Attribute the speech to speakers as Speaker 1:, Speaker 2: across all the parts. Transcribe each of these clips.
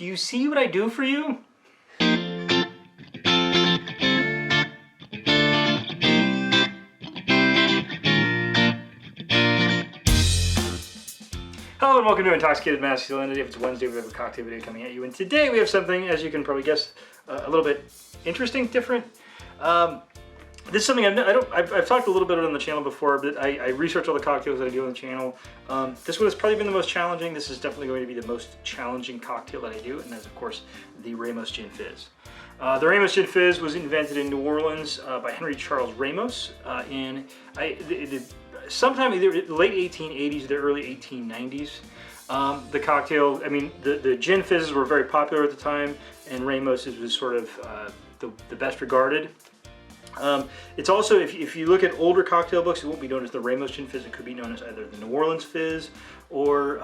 Speaker 1: Do you see what I do for you? Hello and welcome to Intoxicated Masculinity. If it's Wednesday, we have a cocktail video coming at you, and today we have something, as you can probably guess, a little bit interesting, different. This is something I've talked a little bit on the channel before, but I research all the cocktails that I do on the channel. This one has probably been the most challenging. This is definitely going to be the most challenging cocktail that I do, and that's of course the Ramos Gin Fizz. The Ramos Gin Fizz was invented in New Orleans by Henry Charles Ramos sometime either the late 1880s or the early 1890s. The cocktail, I mean, the gin fizzes were very popular at the time, and Ramos was sort of the best regarded. It's also, if you look at older cocktail books, it won't be known as the Ramos Gin Fizz. It could be known as either the New Orleans Fizz or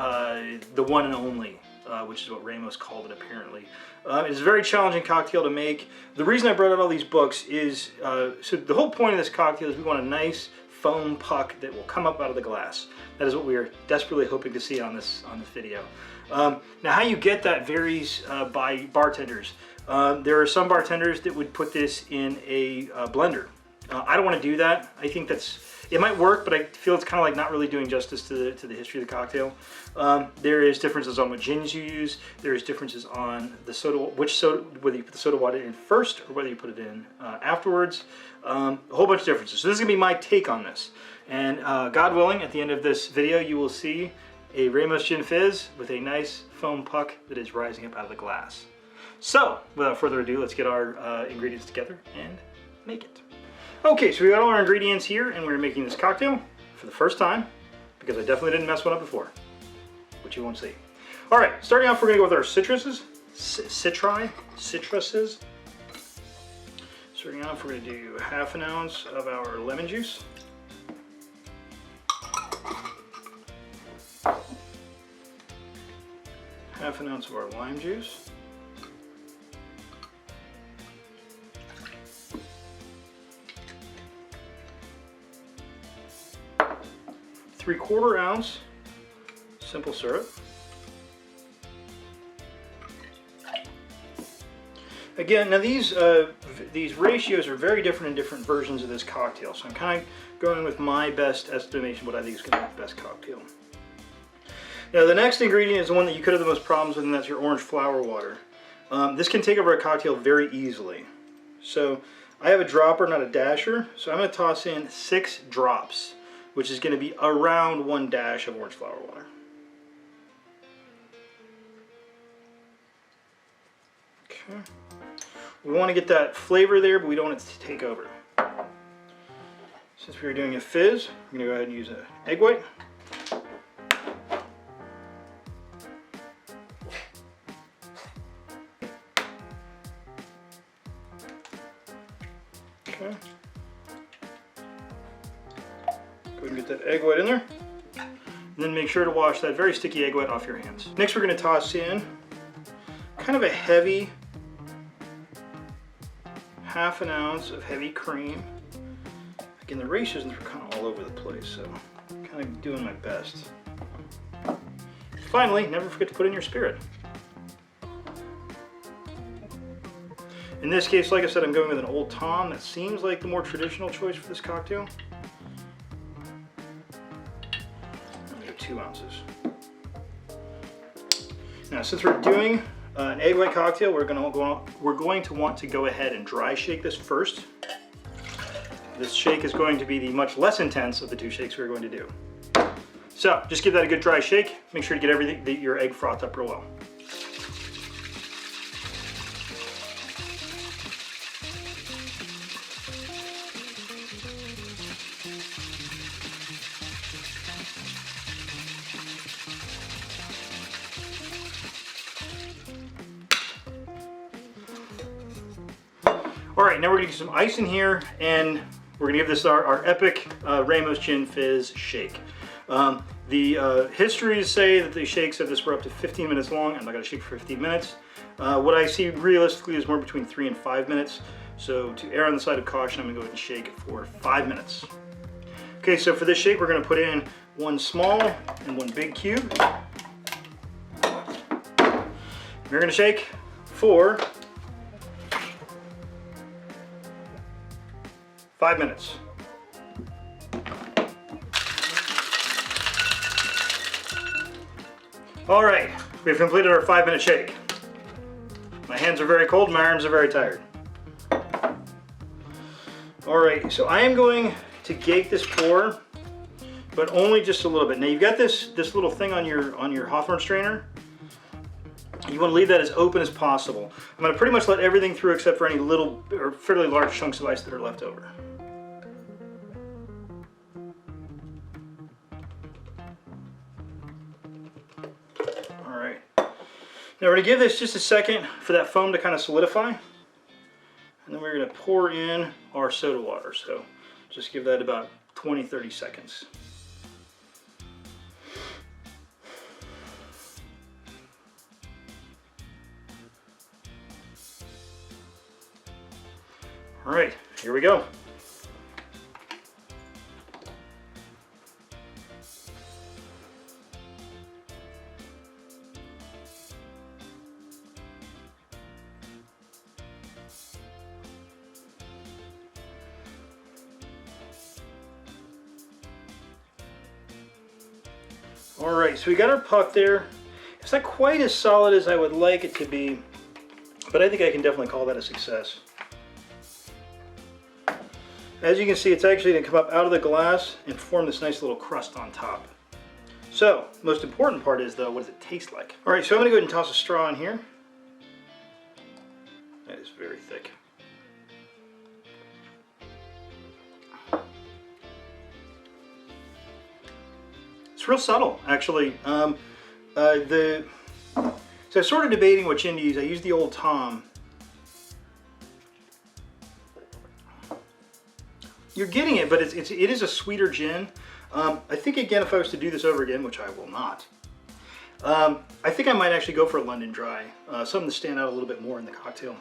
Speaker 1: the one and only, which is what Ramos called it apparently. It's a very challenging cocktail to make. The reason I brought out all these books is, so the whole point of this cocktail is we want a nice foam puck that will come up out of the glass. That is what we are desperately hoping to see on this video. Now how you get that varies by bartenders. There are some bartenders that would put this in a blender. I don't want to do that. I think it might work, but I feel it's kind of like not really doing justice to the history of the cocktail. There is differences on what gins you use. There is differences on the soda, whether you put the soda water in first or whether you put it in afterwards. A whole bunch of differences. So this is gonna be my take on this. And God willing, at the end of this video, you will see a Ramos Gin Fizz with a nice foam puck that is rising up out of the glass. So, without further ado, let's get our ingredients together and make it. Okay, so we got all our ingredients here, and we're making this cocktail for the first time, because I definitely didn't mess one up before, which you won't see. All right, starting off, we're gonna go with our citruses. Starting off, we're gonna do ½ an ounce of our lemon juice. ½ an ounce of our lime juice. ¾ ounce simple syrup. Again, now these ratios are very different in different versions of this cocktail, so I'm kind of going with my best estimation what I think is going to be the best cocktail. Now the next ingredient is the one that you could have the most problems with, and that's your orange flower water. This can take over a cocktail very easily. So I have a dropper, not a dasher, so I'm going to toss in 6 drops, which is going to be around 1 dash of orange flower water. Okay. We want to get that flavor there, but we don't want it to take over. Since we're doing a fizz, I'm going to go ahead and use an egg white. Okay. Go ahead and get that egg white in there. And then make sure to wash that very sticky egg white off your hands. Next we're going to toss in kind of a heavy ½ an ounce of heavy cream. Again, the ratios are kind of all over the place, so I'm kind of doing my best. Finally, never forget to put in your spirit. In this case, like I said, I'm going with an Old Tom. That seems like the more traditional choice for this cocktail. I'm going to go 2 ounces. Now, since we're doing an egg white cocktail, we're going to want to go ahead and dry shake this first. This shake is going to be the much less intense of the 2 shakes we're going to do. So just give that a good dry shake. Make sure to get your egg frothed up real well. All right, now we're gonna get some ice in here, and we're gonna give this our epic Ramos Gin Fizz shake. The histories say that the shakes of this were up to 15 minutes long. I'm not gonna shake for 15 minutes. What I see realistically is more between 3 and 5 minutes. So to err on the side of caution, I'm gonna go ahead and shake for 5 minutes. Okay, so for this shake, we're gonna put in 1 small and 1 big cube. We're going to shake for 5 minutes. All right, we've completed our 5-minute shake. My hands are very cold, my arms are very tired. All right, so I am going to gate this pour, but only just a little bit. Now you've got this little thing on your Hawthorne strainer. You want to leave that as open as possible. I'm going to pretty much let everything through except for any little or fairly large chunks of ice that are left over. All right. Now we're going to give this just a second for that foam to kind of solidify. And then we're going to pour in our soda water. So just give that about 20-30 seconds. All right, here we go. All right, so we got our puck there. It's not quite as solid as I would like it to be, but I think I can definitely call that a success. As you can see, it's actually going to come up out of the glass and form this nice little crust on top. So, most important part is though, what does it taste like? All right, so I'm going to go ahead and toss a straw in here. That is very thick. It's real subtle, actually. So I was sort of debating what gin to use. I used the Old Tom. You're getting it, but it is a sweeter gin. I think again, if I was to do this over again, which I will not, I think I might actually go for a London Dry, something to stand out a little bit more in the cocktail.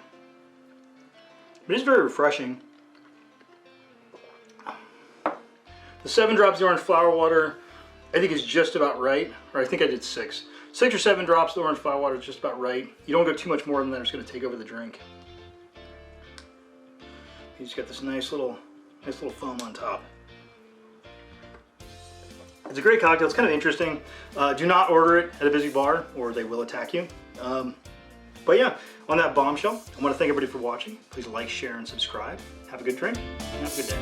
Speaker 1: But it's very refreshing. The 7 drops of orange flower water, I think is just about right, or I think I did 6. 6 or 7 drops of orange flower water is just about right. You don't go too much more than that, it's going to take over the drink. You just got this nice little foam on top. It's a great cocktail. It's kind of interesting. Do not order it at a busy bar or they will attack you. But yeah, on that bombshell, I want to thank everybody for watching. Please like, share, and subscribe. Have a good drink and have a good day.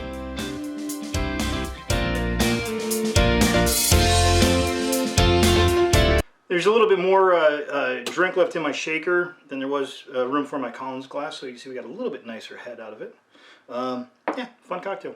Speaker 1: There's a little bit more drink left in my shaker than there was room for my Collins glass, so you can see we got a little bit nicer head out of it. Yeah, fun cocktail.